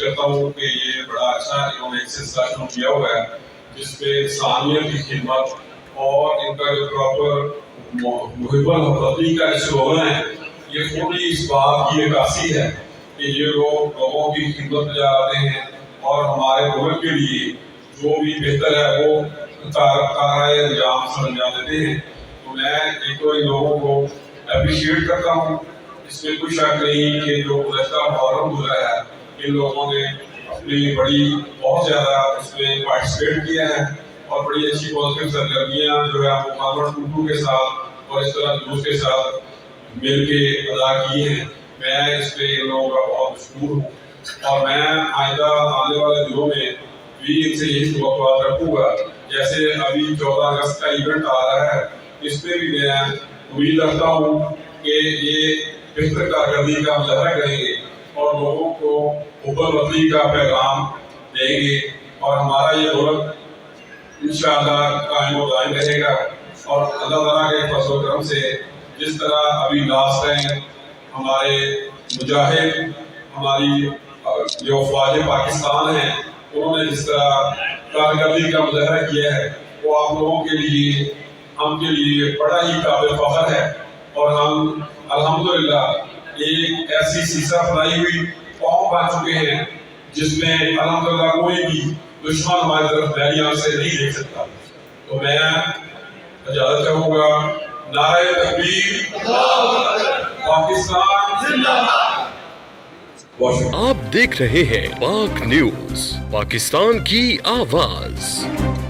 करता हूँ कि ये बड़ा अच्छा इन्होंने एक सिलसिला शुरू किया हुआ है जिसपे इंसानियत की खिदमत और इनका जो प्रॉपर मुहिब्बत वतनी का स्लोगन है, ये खुद ही इस बात की अक्कासी है कि ये लोग लोगों की खिदमत में जाते हैं और हमारे मुल्क के लिए जो भी बेहतर है वो कारआए अंजाम सरंजाम देते हैं। तो मैं एक तो इन लोगों को अप्रिशिएट करता हूँ, इसमें कोई शक नहीं कि जो गुज़श्ता मुहर्रम गुजरा है इन लोगों ने अपनी बड़ी बहुत ज़्यादा उसमें पार्टिसिपेट किया है और बड़ी अच्छी पॉजिटिव सरगर्मियाँ जो है मुकाबला टूटू के साथ और इस तरह जुलूस के साथ मिल के अदा किए हैं। मैं इस पर इन लोगों का बहुत मशहूर हूँ और मैं आइंदा आने वाले दिनों में भी इनसे यही तवक्कुआत रखूँगा। जैसे अभी 14 अगस्त का इवेंट आ रहा है, इस पर भी मैं उम्मीद रखता हूँ कि ये बेहतर कारकर्दगी का मुजाहरा करेंगे और लोगों को हुब्बुल वतनी का पैगाम देंगे और हमारा ये मुल्क इंशाअल्लाह कायम व दायम रहेगा। और अल्लाह ताला के फज़ल व करम से जिस तरह अभी लास्ट टाइम हमारे मुजाहिद हमारी जो फ़ौज पाकिस्तान है उन्होंने जिस तरह कारकर्दगी का मुजाहरा किया है वो आप लोगों के लिए हम के लिए बड़ा ही काबिल फ़ख्र है। और हम अल्हम्दुलिल्लाह एक ऐसी सीसा बनाई हुई कौम बन चुके हैं जिसमें अल्हम्दुलिल्लाह कोई भी दुश्मन हमारी तरफ मैली आंख से नहीं देख सकता। तो मैं इजाज़त चाहूँगा। नारे तकबीर, पाकिस्तान जिंदाबाद। आप देख रहे हैं पाक न्यूज, पाकिस्तान की आवाज।